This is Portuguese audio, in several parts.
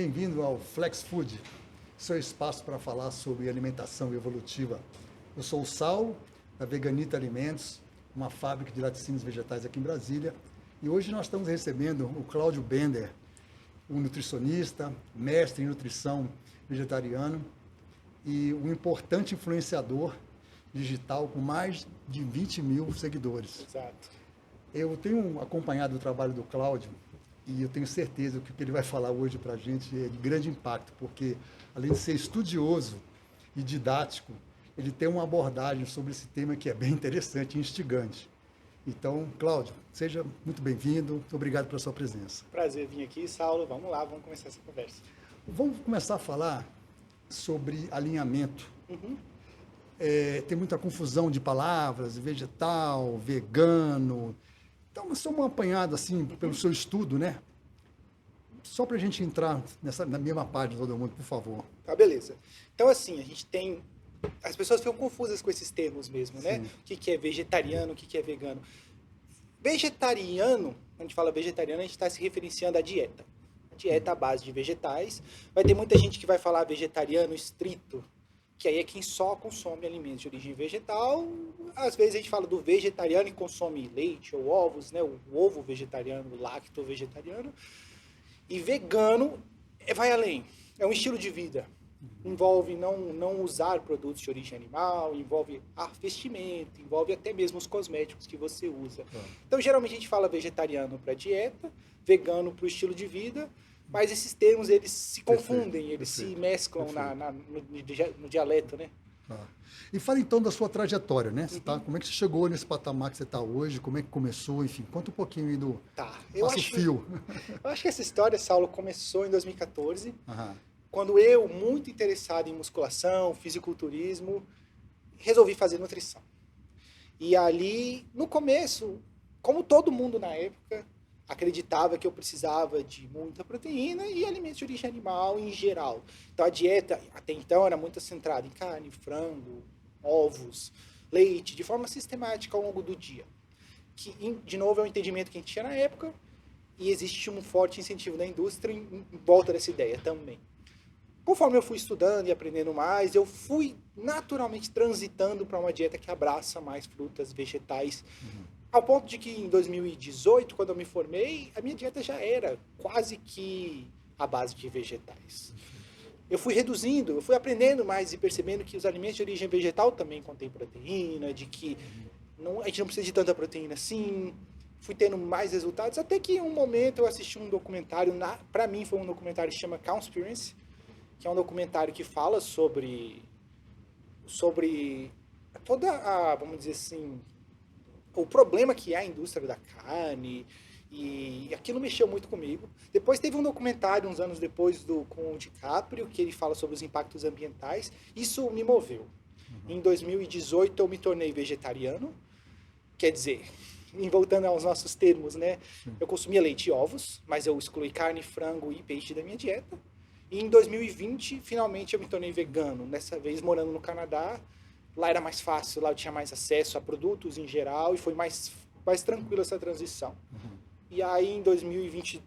Bem-vindo ao Flex Food, seu espaço para falar sobre alimentação evolutiva. Eu sou o Saulo, da Veganita Alimentos, uma fábrica de laticínios vegetais aqui em Brasília. E hoje nós estamos recebendo o Cláudio Bender, um nutricionista, mestre em nutrição vegetariano e um importante influenciador digital com mais de 20 mil seguidores. Exato. Eu tenho acompanhado o trabalho do Cláudio e eu tenho certeza que o que ele vai falar hoje para a gente é de grande impacto, porque além de ser estudioso e didático, ele tem uma abordagem sobre esse tema que é bem interessante e instigante. Então, Cláudio, seja muito bem-vindo, muito obrigado pela sua presença. Prazer vir aqui, Saulo. Vamos lá, vamos começar essa conversa. Vamos começar a falar sobre alinhamento. Tem muita confusão de palavras, vegetal, vegano. Então, só uma apanhada assim pelo seu estudo, né? Só para a gente entrar na mesma página, todo mundo, por favor. Tá, beleza. Então, assim, a gente tem... As pessoas ficam confusas com esses termos mesmo, né? Sim. O que é vegetariano, o que é vegano. Vegetariano, quando a gente fala vegetariano, a gente está se referenciando à dieta. A dieta à base de vegetais. Vai ter muita gente que vai falar vegetariano estrito, que aí é quem só consome alimentos de origem vegetal. Às vezes a gente fala do vegetariano e consome leite ou ovos, né? O ovo vegetariano, o lacto vegetariano. E vegano vai além. É um estilo de vida. Envolve não usar produtos de origem animal, envolve vestimento, envolve até mesmo os cosméticos que você usa. Então, geralmente a gente fala vegetariano para dieta, vegano para o estilo de vida, mas esses termos eles se confundem, eles se mesclam no dialeto, né? E fala então da sua trajetória, né? Como é que você chegou nesse patamar que você está hoje? Como é que começou? Enfim, conta um pouquinho aí do fio. Eu acho que essa história, Saulo, começou em 2014, Aham. quando eu, muito interessado em musculação, fisiculturismo, resolvi fazer nutrição. E ali, no começo, como todo mundo na época, acreditava que eu precisava de muita proteína e alimentos de origem animal em geral. Então a dieta, até então, era muito centrada em carne, frango, ovos, leite, de forma sistemática ao longo do dia. Que, de novo, é um entendimento que a gente tinha na época e existe um forte incentivo da indústria em volta dessa ideia também. Conforme eu fui estudando e aprendendo mais, eu fui naturalmente transitando para uma dieta que abraça mais frutas, vegetais, ao ponto de que em 2018, quando eu me formei, a minha dieta já era quase que à base de vegetais. Eu fui reduzindo, eu fui aprendendo mais e percebendo que os alimentos de origem vegetal também contêm proteína, de que a gente não precisa de tanta proteína assim. Fui tendo mais resultados, até que em um momento eu assisti um documentário, para mim foi um documentário que se chama Cowspiracy, que é um documentário que fala sobre toda a, vamos dizer assim, o problema que é a indústria da carne, e aquilo mexeu muito comigo. Depois teve um documentário, uns anos depois, com o DiCaprio, que ele fala sobre os impactos ambientais. Isso me moveu. Em 2018 eu me tornei vegetariano, quer dizer, voltando aos nossos termos, né? Eu consumia leite e ovos, mas eu excluí carne, frango e peixe da minha dieta. E em 2020, finalmente eu me tornei vegano, dessa vez morando no Canadá. Lá era mais fácil, lá eu tinha mais acesso a produtos em geral e foi mais tranquila essa transição. E aí em 2020,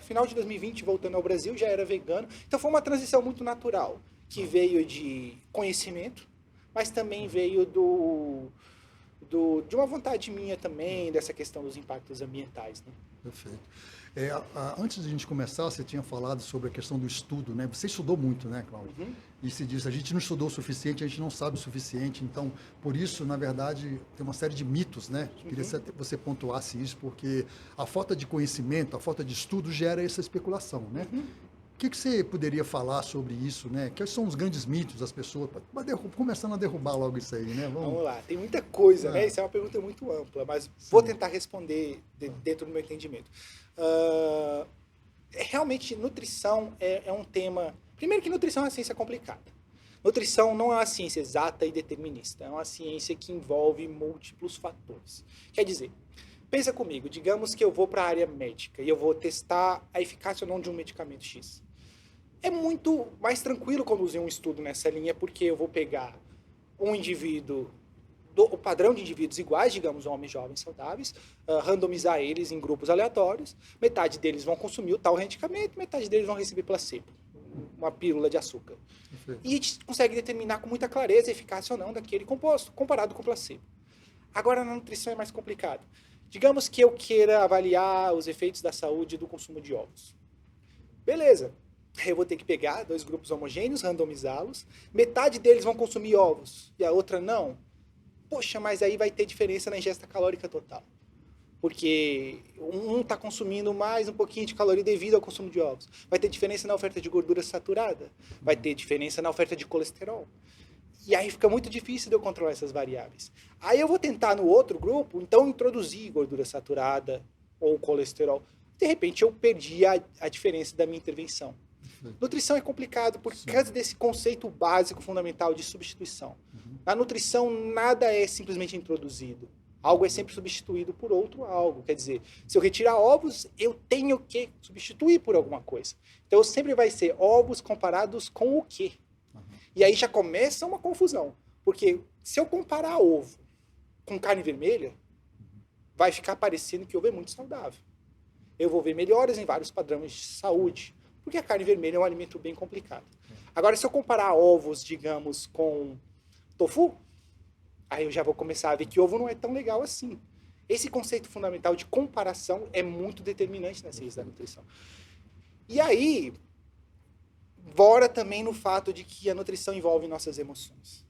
final de 2020, voltando ao Brasil, já era vegano. Então foi uma transição muito natural, que veio de conhecimento, mas também veio de uma vontade minha também, dessa questão dos impactos ambientais, né? Perfeito. Antes de a gente começar, você tinha falado sobre a questão do estudo, né? Você estudou muito, né, Cláudio? E se diz, a gente não estudou o suficiente, a gente não sabe o suficiente. Então, por isso, na verdade, tem uma série de mitos, né? Queria que você pontuasse isso, porque a falta de conhecimento, a falta de estudo gera essa especulação, né? O que você poderia falar sobre isso, né? Quais são os grandes mitos das pessoas? Começando a derrubar logo isso aí, né? Vamos lá, tem muita coisa, né? Isso é uma pergunta muito ampla, mas vou tentar responder dentro do meu entendimento. Realmente, nutrição é um tema... Primeiro que nutrição é uma ciência complicada. Nutrição não é uma ciência exata e determinista, é uma ciência que envolve múltiplos fatores. Quer dizer, pensa comigo, digamos que eu vou para a área médica e eu vou testar a eficácia ou não de um medicamento X. É muito mais tranquilo conduzir um estudo nessa linha, porque eu vou pegar um indivíduo o padrão de indivíduos iguais, digamos, homens jovens saudáveis, randomizar eles em grupos aleatórios, metade deles vão consumir o tal medicamento, metade deles vão receber placebo, uma pílula de açúcar. Perfeito. E a gente consegue determinar com muita clareza a eficácia ou não daquele composto, comparado com o placebo. Agora, na nutrição é mais complicado. Digamos que eu queira avaliar os efeitos da saúde do consumo de ovos. Beleza. Eu vou ter que pegar 2 grupos homogêneos, randomizá-los. Metade deles vão consumir ovos e a outra não. Poxa, mas aí vai ter diferença na ingesta calórica total. Porque um está consumindo mais um pouquinho de caloria devido ao consumo de ovos. Vai ter diferença na oferta de gordura saturada. Vai ter diferença na oferta de colesterol. E aí fica muito difícil de eu controlar essas variáveis. Aí eu vou tentar no outro grupo, então, introduzir gordura saturada ou colesterol. De repente eu perdi a diferença da minha intervenção. Nutrição é complicado por causa desse conceito básico, fundamental de substituição. Na nutrição, nada é simplesmente introduzido. Algo é sempre substituído por outro algo. Quer dizer, se eu retirar ovos, eu tenho que substituir por alguma coisa. Então, sempre vai ser ovos comparados com o quê? E aí já começa uma confusão. Porque se eu comparar ovo com carne vermelha, vai ficar parecendo que ovo é muito saudável. Eu vou ver melhoras em vários padrões de saúde. Porque a carne vermelha é um alimento bem complicado. Agora, se eu comparar ovos, digamos, com tofu, aí eu já vou começar a ver que ovo não é tão legal assim. Esse conceito fundamental de comparação é muito determinante na ciência da nutrição. E aí, bora também no fato de que a nutrição envolve nossas emoções,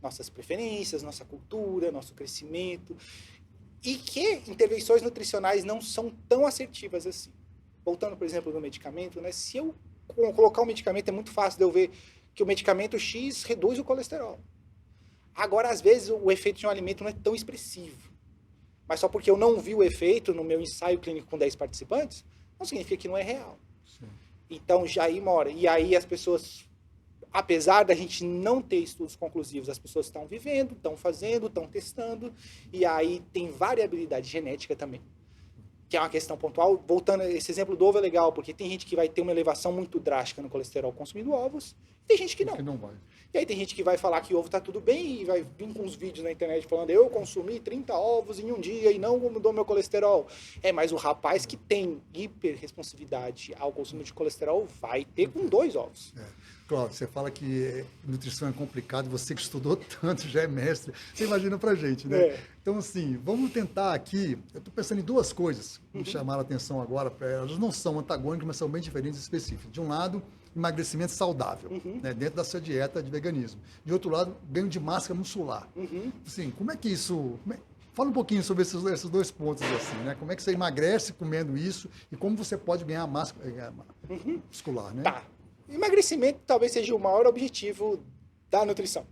nossas preferências, nossa cultura, nosso crescimento, e que intervenções nutricionais não são tão assertivas assim. Voltando, por exemplo, no medicamento, né? Se eu colocar um medicamento, é muito fácil de eu ver que o medicamento X reduz o colesterol. Agora, às vezes, o efeito de um alimento não é tão expressivo. Mas só porque eu não vi o efeito no meu ensaio clínico com 10 participantes, não significa que não é real. Sim. Então, já aí mora. E aí as pessoas, apesar da gente não ter estudos conclusivos, as pessoas estão vivendo, estão fazendo, estão testando, e aí tem variabilidade genética também, que é uma questão pontual. Voltando, esse exemplo do ovo é legal, porque tem gente que vai ter uma elevação muito drástica no colesterol consumindo ovos, e tem gente que não. Que não vai. E aí tem gente que vai falar que ovo tá tudo bem e vai vir com uns vídeos na internet falando eu consumi 30 ovos em um dia e não mudou meu colesterol. Mas o rapaz que tem hiperresponsividade ao consumo de colesterol vai ter com 2 ovos. Cláudio, você fala que nutrição é complicado, você que estudou tanto, já é mestre, você imagina pra gente, né? Então, assim, vamos tentar aqui, eu estou pensando em 2 coisas que me chamaram a atenção agora, elas não são antagônicas, mas são bem diferentes e específicas. De um lado, emagrecimento saudável, né, dentro da sua dieta de veganismo. De outro lado, ganho de massa muscular. Assim, como é que isso... Fala um pouquinho sobre esses 2 pontos, assim, né? Como é que você emagrece comendo isso e como você pode ganhar massa muscular, né? Tá. Emagrecimento talvez seja o maior objetivo da nutrição.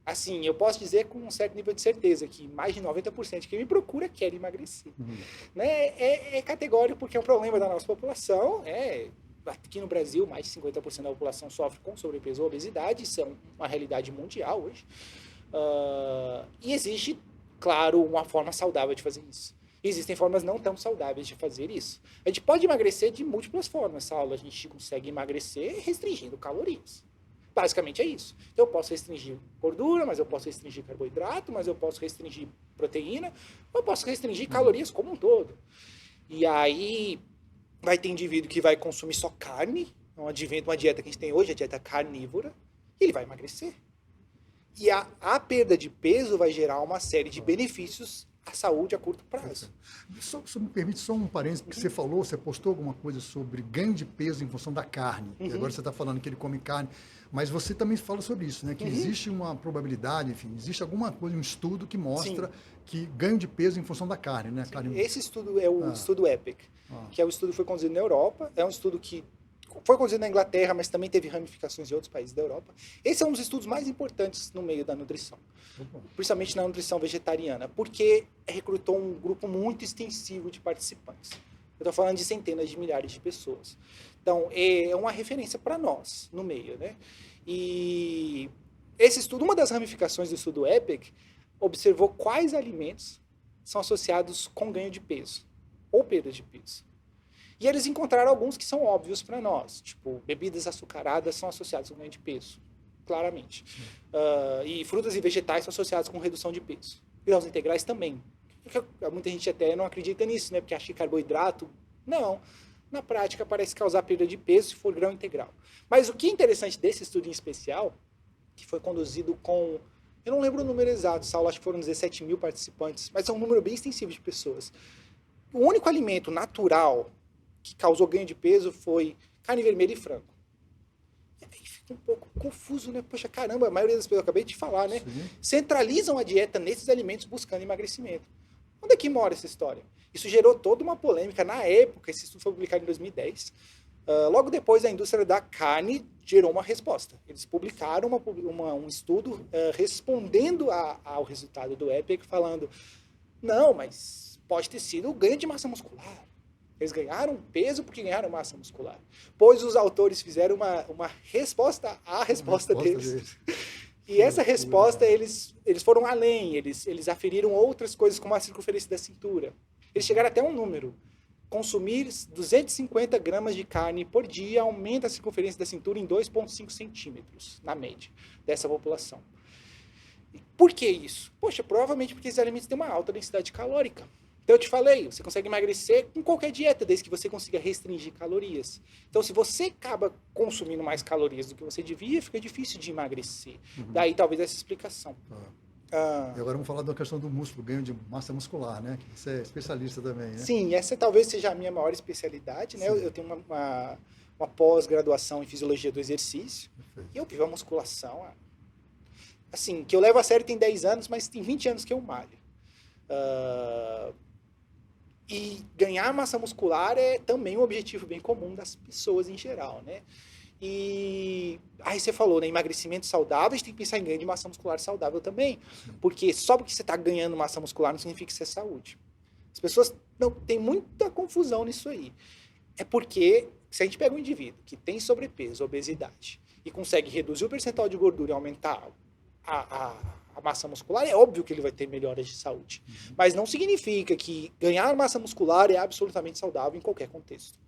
Assim, eu posso dizer com um certo nível de certeza que mais de 90% de quem me procura quer emagrecer. Né? É categórico porque é um problema da nossa população. Aqui no Brasil, mais de 50% da população sofre com sobrepeso ou obesidade. Isso é uma realidade mundial hoje. E existe, claro, uma forma saudável de fazer isso. Existem formas não tão saudáveis de fazer isso. A gente pode emagrecer de múltiplas formas, Saulo. A gente consegue emagrecer restringindo calorias. Basicamente é isso. Então, eu posso restringir gordura, mas eu posso restringir carboidrato, mas eu posso restringir proteína, eu posso restringir calorias como um todo. E aí, vai ter indivíduo que vai consumir só carne, um advento de uma dieta que a gente tem hoje, a dieta carnívora, e ele vai emagrecer. E a perda de peso vai gerar uma série de benefícios à saúde a curto prazo. Só me permite só um parênteses, porque você postou alguma coisa sobre ganho de peso em função da carne. E agora você está falando que ele come carne, mas você também fala sobre isso, né? Que existe uma probabilidade, enfim, existe alguma coisa, um estudo que mostra que ganho de peso em função da carne, né? Esse estudo é o estudo EPIC, que é o estudo que foi conduzido na Europa, é um estudo que foi conduzido na Inglaterra, mas também teve ramificações em outros países da Europa. Esse é um dos estudos mais importantes no meio da nutrição, principalmente na nutrição vegetariana, porque recrutou um grupo muito extensivo de participantes. Eu estou falando de centenas de milhares de pessoas. Então, é uma referência para nós no meio, né? E esse estudo, uma das ramificações do estudo EPIC, observou quais alimentos são associados com ganho de peso ou perda de peso. E eles encontraram alguns que são óbvios para nós, tipo, bebidas açucaradas são associadas com ganho de peso. claramente. E frutas e vegetais são associados com redução de peso. Grãos integrais também. Muita gente até não acredita nisso, né? Porque acha que carboidrato... Não. Na prática, parece causar perda de peso se for grão integral. Mas o que é interessante desse estudo em especial, que foi conduzido com... Eu não lembro o número exato, Saulo, acho que foram 17 mil participantes, mas é um número bem extensivo de pessoas. O único alimento natural que causou ganho de peso foi carne vermelha e frango. E aí fica um pouco confuso, né? Poxa, caramba, a maioria das pessoas, eu acabei de falar, né? Sim. Centralizam a dieta nesses alimentos buscando emagrecimento. Onde é que mora essa história? Isso gerou toda uma polêmica. Na época, esse estudo foi publicado em 2010. Logo depois, a indústria da carne gerou uma resposta. Eles publicaram um estudo respondendo ao resultado do EPIC, falando, não, mas pode ter sido o ganho de massa muscular. Eles ganharam peso porque ganharam massa muscular. Pois os autores fizeram uma resposta à resposta deles. E essa resposta, eles foram além, eles aferiram outras coisas, como a circunferência da cintura. Eles chegaram até um número. Consumir 250 gramas de carne por dia aumenta a circunferência da cintura em 2,5 centímetros, na média, dessa população. Por que isso? Poxa, provavelmente porque esses alimentos têm uma alta densidade calórica. Então eu te falei, você consegue emagrecer com qualquer dieta, desde que você consiga restringir calorias. Então se você acaba consumindo mais calorias do que você devia, fica difícil de emagrecer. Daí talvez essa explicação. E agora vamos falar da questão do músculo, ganho de massa muscular, né? Que você é especialista também, né? Sim, essa talvez seja a minha maior especialidade, né? Eu tenho uma pós-graduação em fisiologia do exercício. Perfeito. E eu vivo a musculação, assim, que eu levo a sério tem 10 anos, mas tem 20 anos que eu malho. E ganhar massa muscular é também um objetivo bem comum das pessoas em geral, né? E aí você falou, né, emagrecimento saudável, a gente tem que pensar em ganho de massa muscular saudável também, porque só porque você está ganhando massa muscular não significa que isso é saúde. As pessoas não tem muita confusão nisso aí. É porque se a gente pega um indivíduo que tem sobrepeso, obesidade, e consegue reduzir o percentual de gordura e aumentar a massa muscular, é óbvio que ele vai ter melhoras de saúde. Mas não significa que ganhar massa muscular é absolutamente saudável em qualquer contexto.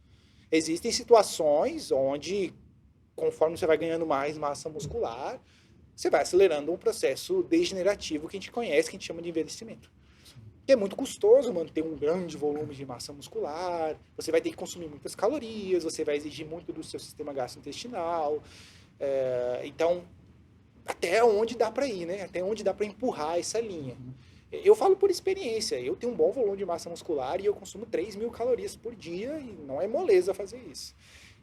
Existem situações onde, conforme você vai ganhando mais massa muscular, você vai acelerando um processo degenerativo que a gente conhece, que a gente chama de envelhecimento. Que é muito custoso manter um grande volume de massa muscular, você vai ter que consumir muitas calorias, você vai exigir muito do seu sistema gastrointestinal. Então, até onde dá para ir, né? Até onde dá para empurrar essa linha. Eu falo por experiência, eu tenho um bom volume de massa muscular e eu consumo 3.000 calorias por dia e não é moleza fazer isso.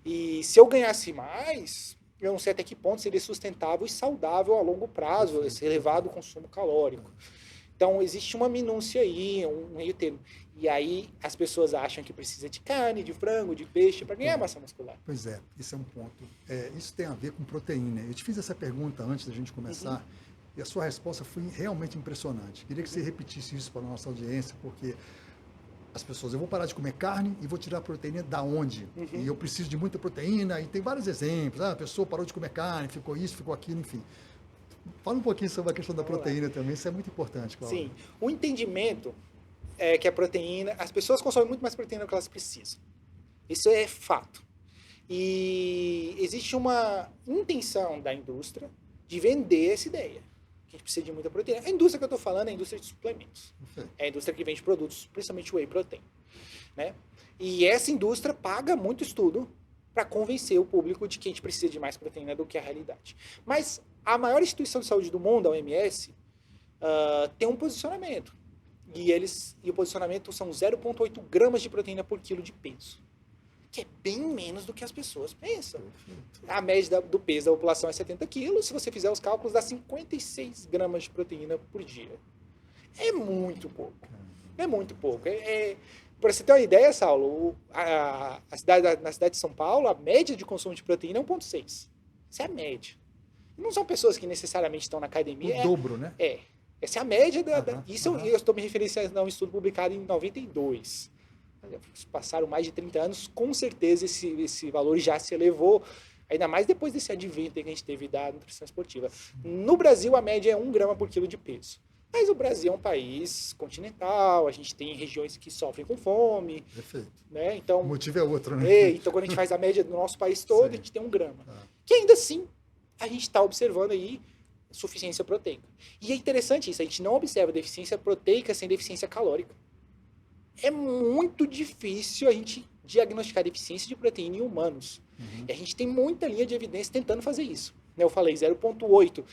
E se eu ganhasse mais, eu não sei até que ponto seria sustentável e saudável a longo prazo, esse elevado consumo calórico. Então, existe uma minúcia aí, um meio termo. E aí, as pessoas acham que precisa de carne, de frango, de peixe para ganhar massa muscular. Pois é, esse é um ponto. Isso tem a ver com proteína. Eu te fiz essa pergunta antes da gente começar e a sua resposta foi realmente impressionante. Queria que você repetisse isso para a nossa audiência, porque as pessoas, eu vou parar de comer carne e vou tirar a proteína da onde? E eu preciso de muita proteína, e tem vários exemplos. A pessoa parou de comer carne, ficou isso, ficou aquilo, enfim. Fala um pouquinho sobre a questão da proteína também, isso é muito importante, Cláudio. Sim, o entendimento é que a proteína, as pessoas consomem muito mais proteína do que elas precisam. Isso é fato. E existe uma intenção da indústria de vender essa ideia, que a gente precisa de muita proteína. A indústria que eu estou falando é a indústria de suplementos. É a indústria que vende produtos, principalmente whey protein, né? E essa indústria paga muito estudo para convencer o público de que a gente precisa de mais proteína do que a realidade. Mas a maior instituição de saúde do mundo, a OMS, tem um posicionamento. E o posicionamento são 0,8 gramas de proteína por quilo de peso. Que é bem menos do que as pessoas pensam. A média do peso da população é 70 quilos. Se você fizer os cálculos, dá 56 gramas de proteína por dia. É muito pouco. É muito pouco. Para você ter uma ideia, Saulo, na cidade de São Paulo, a média de consumo de proteína é 1,6. Isso é a média. Não são pessoas que necessariamente estão na academia. O dobro, né? Essa é a média. Eu estou me referenciando a um estudo publicado em 92. Passaram mais de 30 anos, com certeza esse valor já se elevou, ainda mais depois desse advento que a gente teve da nutrição esportiva. No Brasil, a média é 1 grama por quilo de peso. Mas o Brasil é um país continental, a gente tem regiões que sofrem com fome. Perfeito. Né? Então, o motivo é outro, né? Então, quando a gente faz a média do nosso país todo, a gente tem 1 grama. Que ainda assim a gente está observando aí suficiência proteica. E é interessante isso, a gente não observa deficiência proteica sem deficiência calórica. É muito difícil a gente diagnosticar deficiência de proteína em humanos. E a gente tem muita linha de evidência tentando fazer isso. Eu falei 0,8.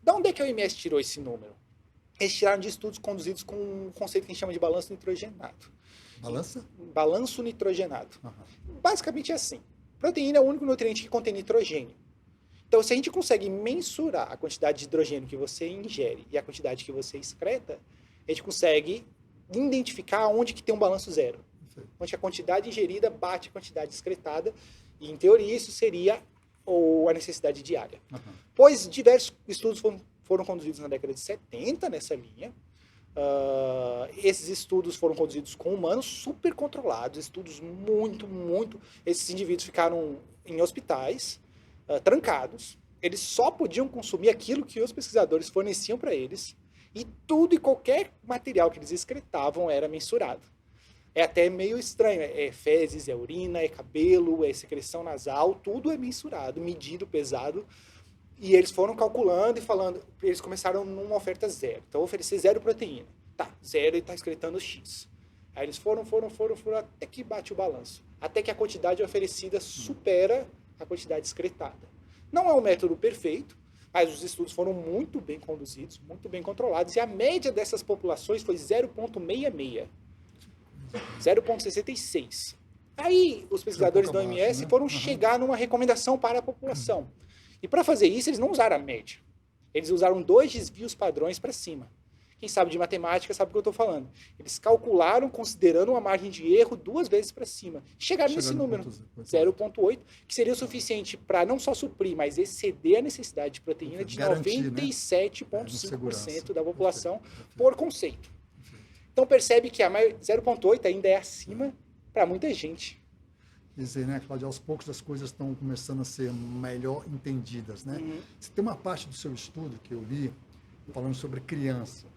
Da onde é que a OMS tirou esse número? Eles tiraram de estudos conduzidos com um conceito que a gente chama de balanço nitrogenado. Balança? Balanço nitrogenado. Basicamente é assim. Proteína é o único nutriente que contém nitrogênio. Então, se a gente consegue mensurar a quantidade de hidrogênio que você ingere e a quantidade que você excreta, a gente consegue identificar onde que tem um balanço zero. Onde a quantidade ingerida bate a quantidade excretada. E, em teoria, isso seria a necessidade diária. Pois diversos estudos foram conduzidos na década de 70 nessa linha. Esses estudos foram conduzidos com humanos super controlados, estudos muito... Esses indivíduos ficaram em hospitais, trancados. Eles só podiam consumir aquilo que os pesquisadores forneciam para eles. E tudo e qualquer material que eles excretavam era mensurado. É até meio estranho, é fezes, é urina, é cabelo, é secreção nasal, tudo é mensurado, medido, pesado. E eles foram calculando e falando, eles começaram numa oferta zero. Então, oferecer zero proteína. Tá, zero e está excretando X. Aí eles foram, até que bate o balanço. Até que a quantidade oferecida supera a quantidade excretada. Não é um método perfeito, mas os estudos foram muito bem conduzidos, muito bem controlados. E a média dessas populações foi 0,66. 0,66. Aí, os pesquisadores da OMS foram chegar numa recomendação para a população. E para fazer isso, eles não usaram a média. Eles usaram 2 desvios padrões para cima. Quem sabe de matemática sabe o que eu estou falando. Eles calcularam considerando uma margem de erro 2 vezes para cima. Chegaram nesse número, 0,8, que seria o suficiente para não só suprir, mas exceder a necessidade de proteína de 97,5% da população por conceito. Então percebe que a 0,8 ainda é acima para muita gente. Quer dizer, né, Cláudia, aos poucos as coisas estão começando a ser melhor entendidas, né? Você tem uma parte do seu estudo que eu li falando sobre criança.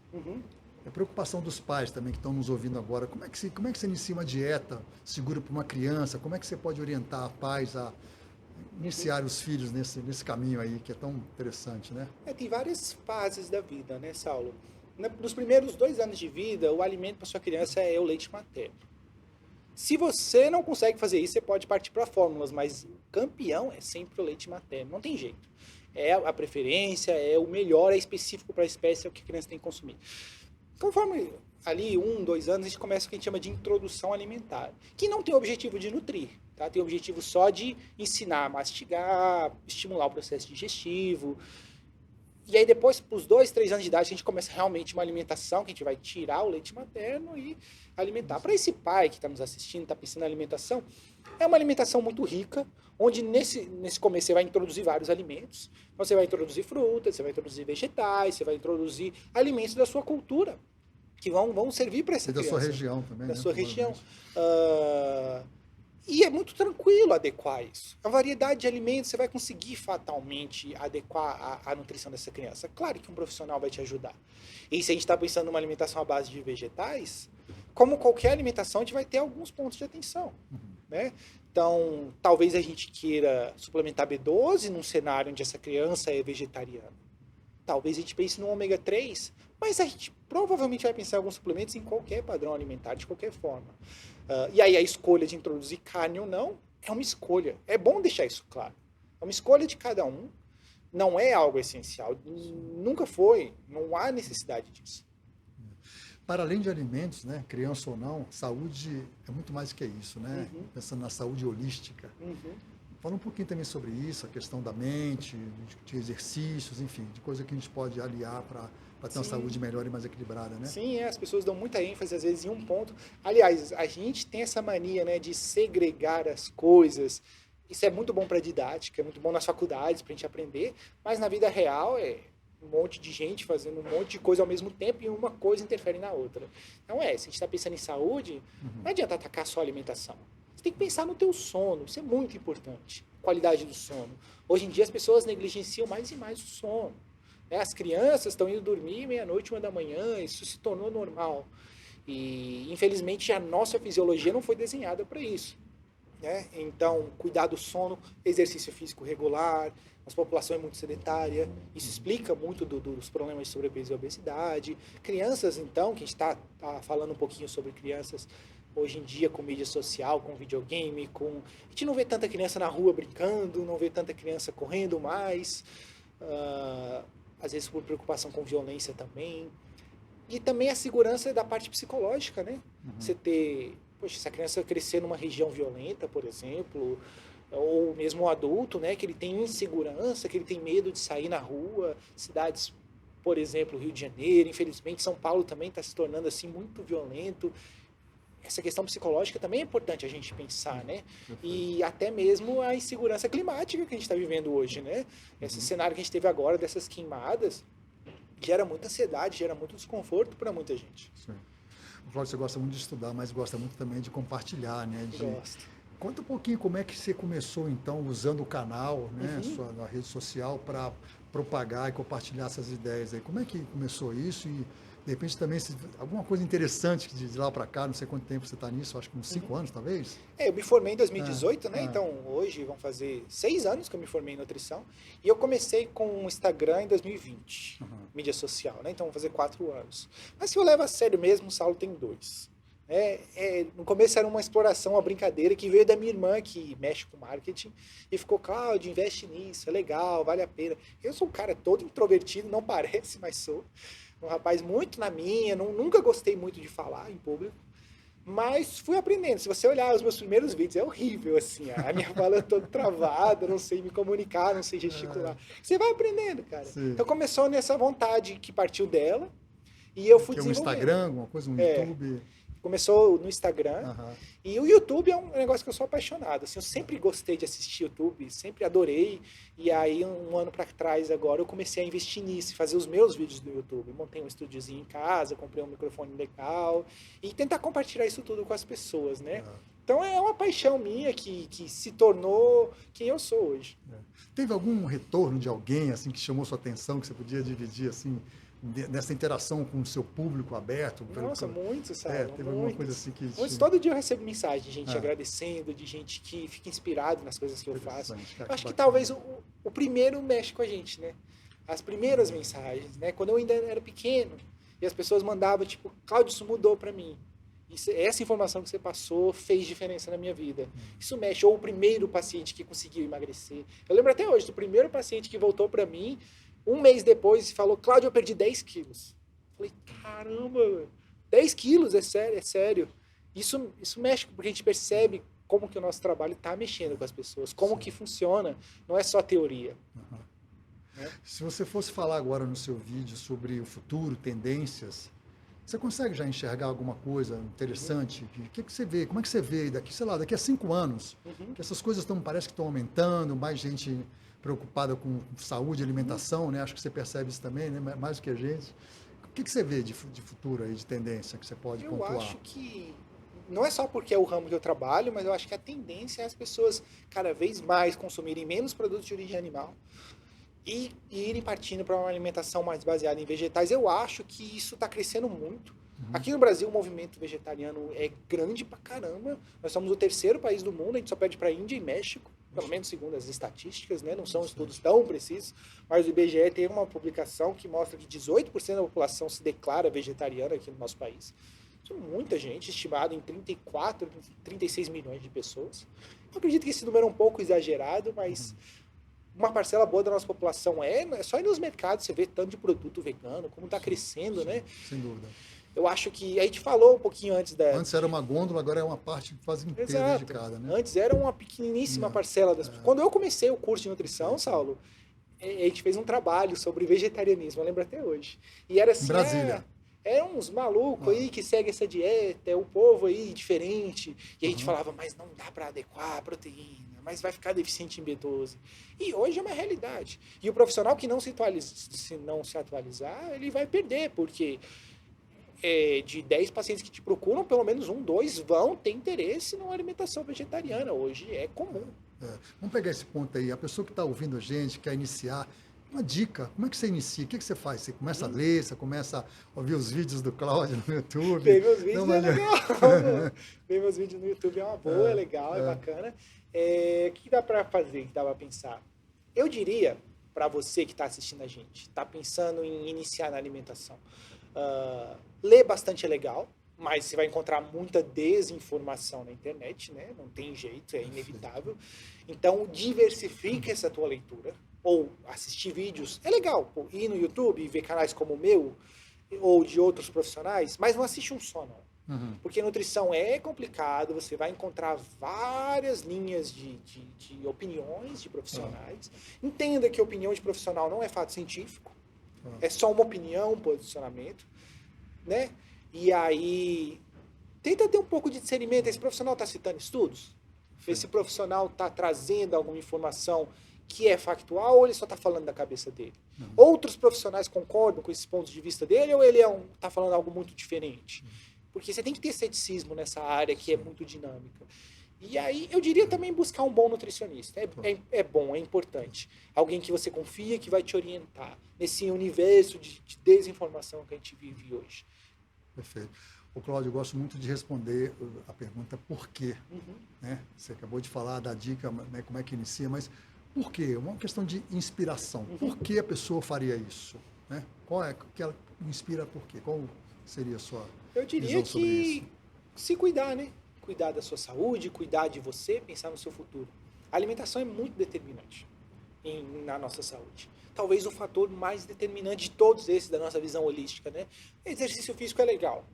A preocupação dos pais também que estão nos ouvindo agora. Como é que você inicia uma dieta segura para uma criança? Como é que você pode orientar pais a iniciar os filhos nesse caminho aí que é tão interessante, né? Tem várias fases da vida, né, Saulo? Nos primeiros 2 anos de vida, o alimento para sua criança é o leite materno. Se você não consegue fazer isso, você pode partir para fórmulas, mas o campeão é sempre o leite materno, não tem jeito. É a preferência, é o melhor, é específico para a espécie, é o que a criança tem que consumir. Conforme ali 1, 2 anos, a gente começa o que a gente chama de introdução alimentar, que não tem o objetivo de nutrir, tá? Tem o objetivo só de ensinar a mastigar, estimular o processo digestivo. E aí depois, para os 2, 3 anos de idade, a gente começa realmente uma alimentação, que a gente vai tirar o leite materno e alimentar. Para esse pai que está nos assistindo, está pensando na alimentação, é uma alimentação muito rica, onde nesse começo você vai introduzir vários alimentos. Então você vai introduzir frutas, você vai introduzir vegetais, você vai introduzir alimentos da sua cultura, que vão servir para essa criança. E da sua região também. Da sua região. E é muito tranquilo adequar isso. A variedade de alimentos você vai conseguir fatalmente adequar a nutrição dessa criança. Claro que um profissional vai te ajudar. E se a gente está pensando numa alimentação à base de vegetais, como qualquer alimentação, a gente vai ter alguns pontos de atenção. Né? Então, talvez a gente queira suplementar B12 num cenário onde essa criança é vegetariana. Talvez a gente pense no ômega 3, mas a gente provavelmente vai pensar em alguns suplementos em qualquer padrão alimentar, de qualquer forma. E aí a escolha de introduzir carne ou não é uma escolha. É bom deixar isso claro. É uma escolha de cada um. Não é algo essencial. Nunca foi. Não há necessidade disso. Para além de alimentos, né, criança ou não, saúde é muito mais que isso, né? Pensando na saúde holística. Fala um pouquinho também sobre isso, a questão da mente, de exercícios, enfim, de coisa que a gente pode aliar para ter uma saúde melhor e mais equilibrada, né? Sim, as pessoas dão muita ênfase, às vezes, em um ponto. Aliás, a gente tem essa mania, né, de segregar as coisas. Isso é muito bom para a didática, é muito bom nas faculdades, para a gente aprender, mas na vida real é um monte de gente fazendo um monte de coisa ao mesmo tempo e uma coisa interfere na outra. Então se a gente está pensando em saúde, não adianta atacar só a alimentação. Você tem que pensar no teu sono, isso é muito importante. Qualidade do sono. Hoje em dia as pessoas negligenciam mais e mais o sono. As crianças estão indo dormir meia-noite, 1 da manhã, isso se tornou normal. E, infelizmente, a nossa fisiologia não foi desenhada para isso. né? Então, cuidar do sono, exercício físico regular, nossa população é muito sedentária, isso explica muito dos problemas de sobrepeso e obesidade. Crianças, então, que a gente está falando um pouquinho sobre crianças hoje em dia com mídia social, com videogame, a gente não vê tanta criança na rua brincando, não vê tanta criança correndo mais, às vezes por preocupação com violência também. E também a segurança da parte psicológica, né? Você ter, poxa, se a criança crescer numa região violenta, por exemplo, ou mesmo um adulto, né, que ele tem insegurança, que ele tem medo de sair na rua, cidades, por exemplo, Rio de Janeiro, infelizmente São Paulo também está se tornando assim muito violento. Essa questão psicológica também é importante a gente pensar, né? E até mesmo a insegurança climática que a gente está vivendo hoje, né? Esse cenário que a gente teve agora dessas queimadas gera muita ansiedade, gera muito desconforto para muita gente. Sim. Cláudio, você gosta muito de estudar, mas gosta muito também de compartilhar, né? Gosto. Conta um pouquinho como é que você começou, então, usando o canal, né, na rede social, para propagar e compartilhar essas ideias aí. Como é que começou isso? E, de repente, também, alguma coisa interessante de lá para cá, não sei quanto tempo você está nisso, acho que uns 5 anos, talvez? Eu me formei em 2018, né? Então, hoje vão fazer 6 anos que eu me formei em nutrição. E eu comecei com o Instagram em 2020, mídia social, né? Então, vão fazer 4 anos. Mas se eu levo a sério mesmo, o Saulo tem 2. No começo era uma exploração, uma brincadeira que veio da minha irmã, que mexe com marketing, e ficou, Cláudio, investe nisso, é legal, vale a pena. Eu sou um cara todo introvertido, não parece, mas sou. Um rapaz muito na minha, nunca gostei muito de falar em público, mas fui aprendendo. Se você olhar os meus primeiros vídeos, é horrível, assim, a minha fala é toda travada, não sei me comunicar, não sei gesticular. Você vai aprendendo, cara. Sim. Então começou nessa vontade que partiu dela, e eu fui desenvolvendo. Um Instagram, alguma coisa, um YouTube... Começou no Instagram, e o YouTube é um negócio que eu sou apaixonado, assim, eu sempre gostei de assistir YouTube, sempre adorei, e aí um ano para trás agora eu comecei a investir nisso, fazer os meus vídeos do YouTube, montei um estúdiozinho em casa, comprei um microfone legal, e tentar compartilhar isso tudo com as pessoas, né? Então é uma paixão minha que se tornou quem eu sou hoje. Teve algum retorno de alguém, assim, que chamou sua atenção, que você podia dividir, assim, nessa interação com o seu público aberto? Nossa, muito, sabe? Teve alguma coisa assim que... Todo dia eu recebo mensagem de gente agradecendo, de gente que fica inspirado nas coisas que eu faço. Eu acho que talvez o primeiro mexe com a gente, né? As primeiras mensagens, né? Quando eu ainda era pequeno, e as pessoas mandavam, tipo, Cláudio, isso mudou pra mim. Essa informação que você passou fez diferença na minha vida. Isso mexe. Ou o primeiro paciente que conseguiu emagrecer. Eu lembro até hoje do primeiro paciente que voltou pra mim, um mês depois, e falou, Cláudio, eu perdi 10 quilos. Falei, caramba, 10 quilos, é sério. Isso mexe, porque a gente percebe como que o nosso trabalho está mexendo com as pessoas, como que funciona, não é só teoria. Se você fosse falar agora no seu vídeo sobre o futuro, tendências, você consegue já enxergar alguma coisa interessante? O que você vê? Como é que você vê daqui, sei lá, daqui a 5 anos? Que essas coisas parece que estão aumentando, mais gente preocupada com saúde e alimentação, né? Acho que você percebe isso também, né? Mais do que a gente. O que você vê de futuro aí, de tendência, que você pode pontuar? Eu acho que não é só porque é o ramo que eu trabalho, mas eu acho que a tendência é as pessoas cada vez mais consumirem menos produtos de origem animal e irem partindo para uma alimentação mais baseada em vegetais. Eu acho que isso está crescendo muito. Aqui no Brasil o movimento vegetariano é grande pra caramba. Nós somos o 3º país do mundo, a gente só perde para a Índia e México, pelo menos segundo as estatísticas, né? Não são estudos tão precisos, mas o IBGE tem uma publicação que mostra que 18% da população se declara vegetariana aqui no nosso país. Isso é muita gente, estimado em 34, 36 milhões de pessoas. Eu acredito que esse número é um pouco exagerado, mas uma parcela boa da nossa população é só ir nos mercados, você vê tanto de produto vegano, como está crescendo, né? Sem dúvida. Eu acho que, a gente falou um pouquinho antes da... Antes era uma gôndola, agora é uma parte quase inteira dedicada, né? Antes era uma pequeniníssima parcela das... Quando eu comecei o curso de nutrição, Saulo, a gente fez um trabalho sobre vegetarianismo, eu lembro até hoje. E era assim... Em Brasília. Eram uns malucos aí que seguem essa dieta, é o povo aí diferente. E a gente falava, mas não dá para adequar a proteína, mas vai ficar deficiente em B12. E hoje é uma realidade. E o profissional que não se atualizar, ele vai perder, porque... de 10 pacientes que te procuram, pelo menos 1, 2 vão ter interesse numa alimentação vegetariana. Hoje é comum. Vamos pegar esse ponto aí. A pessoa que está ouvindo a gente, quer iniciar, uma dica, como é que você inicia? O que você faz? Você começa a ler, você começa a ouvir os vídeos do Cláudio no YouTube? Ver meus vídeos Dá é uma olhada. legal. Ver meus vídeos no YouTube é uma boa, é legal, é é. bacana. O que dá para fazer, que dá para pensar? Eu diria, para você que está assistindo a gente, está pensando em iniciar na alimentação, ler bastante é legal, mas você vai encontrar muita desinformação na internet, né? Não tem jeito, é inevitável. Então, diversifique essa tua leitura, ou assistir vídeos. É legal, pô, ir no YouTube e ver canais como o meu, ou de outros profissionais, mas não assiste um só, não. Uhum. Porque nutrição é complicado, você vai encontrar várias linhas de opiniões de profissionais. Entenda que opinião de profissional não é fato científico, é só uma opinião, um posicionamento, né? E aí, tenta ter um pouco de discernimento. Esse profissional está citando estudos? Esse profissional está trazendo alguma informação que é factual ou ele só está falando da cabeça dele? Outros profissionais concordam com esses pontos de vista dele ou ele está falando algo muito diferente? Porque você tem que ter ceticismo nessa área que é muito dinâmica. E aí, eu diria também buscar um bom nutricionista. É bom, é importante. Alguém que você confia, que vai te orientar nesse universo de desinformação que a gente vive hoje. Perfeito. O Cláudio, eu gosto muito de responder a pergunta por quê. Né? Você acabou de falar da dica, né, como é que inicia, mas por quê? Uma questão de inspiração. Por que a pessoa faria isso? Né? Qual é que ela inspira por quê? Qual seria a sua Eu diria visão sobre que isso? se cuidar, né? Cuidar da sua saúde, cuidar de você, pensar no seu futuro. A alimentação é muito determinante na nossa saúde. Talvez o fator mais determinante de todos esses da nossa visão holística, né? Exercício físico é legal,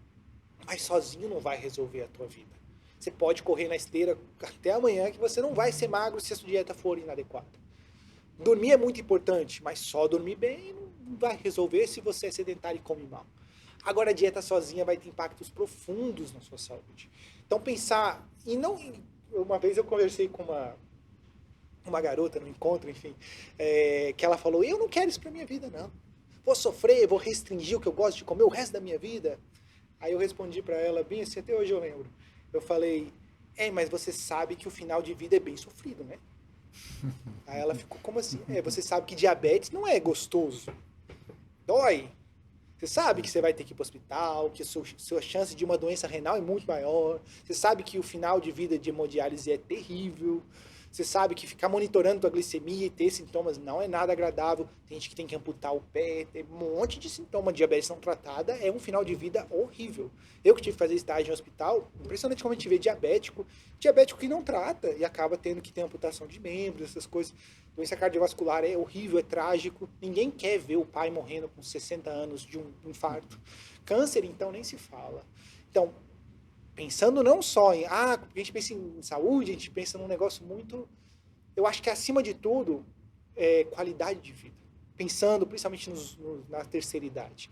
mas sozinho não vai resolver a tua vida. Você pode correr na esteira até amanhã que você não vai ser magro se a sua dieta for inadequada. Dormir é muito importante, mas só dormir bem não vai resolver se você é sedentário e come mal. Agora a dieta sozinha vai ter impactos profundos na sua saúde. Então pensar, e não... Uma vez eu conversei com uma garota no encontro, enfim, que ela falou, eu não quero isso pra minha vida, não. Vou sofrer, vou restringir o que eu gosto de comer o resto da minha vida. Aí eu respondi pra ela, bem assim, até hoje eu lembro. Eu falei, mas você sabe que o final de vida é bem sofrido, né? Aí ela ficou, como assim? Você sabe que diabetes não é gostoso. Dói. Você sabe que você vai ter que ir para o hospital, que a sua chance de uma doença renal é muito maior. Você sabe que o final de vida de hemodiálise é terrível. Você sabe que ficar monitorando a glicemia e ter sintomas não é nada agradável. Tem gente que tem que amputar o pé, tem um monte de sintoma de diabetes não tratada. É um final de vida horrível. Eu que tive que fazer estágio em hospital, impressionante como a gente vê diabético que não trata e acaba tendo que ter amputação de membros, essas coisas. Doença cardiovascular é horrível, é trágico. Ninguém quer ver o pai morrendo com 60 anos de um infarto. Câncer, então, nem se fala. Então, pensando não só em... porque a gente pensa em saúde, a gente pensa num negócio muito... Eu acho que, acima de tudo, é qualidade de vida. Pensando, principalmente na terceira idade.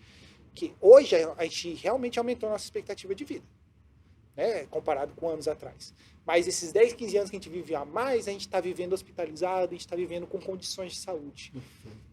Que hoje a gente realmente aumentou a nossa expectativa de vida, né, comparado com anos atrás. Mas esses 10, 15 anos que a gente vive a mais, a gente está vivendo hospitalizado, a gente está vivendo com condições de saúde.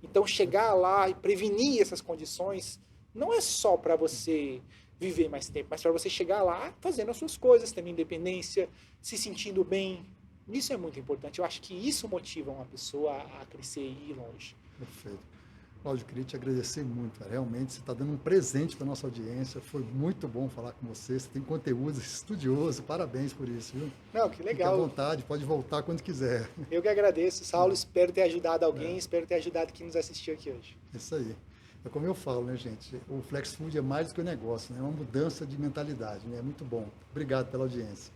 Então, chegar lá e prevenir essas condições não é só para você viver mais tempo, mas para você chegar lá fazendo as suas coisas, tendo independência, se sentindo bem. Isso é muito importante. Eu acho que isso motiva uma pessoa a crescer e ir longe. Perfeito. Cláudio, queria te agradecer muito. Realmente, você está dando um presente para a nossa audiência. Foi muito bom falar com você. Você tem conteúdo estudioso. Parabéns por isso, viu? Não, que legal. Fique à vontade, pode voltar quando quiser. Eu que agradeço, Saulo. Espero ter ajudado alguém. Espero ter ajudado quem nos assistiu aqui hoje. Isso aí. É como eu falo, né, gente? O Flex Food é mais do que um negócio, né? É uma mudança de mentalidade, né? É muito bom. Obrigado pela audiência.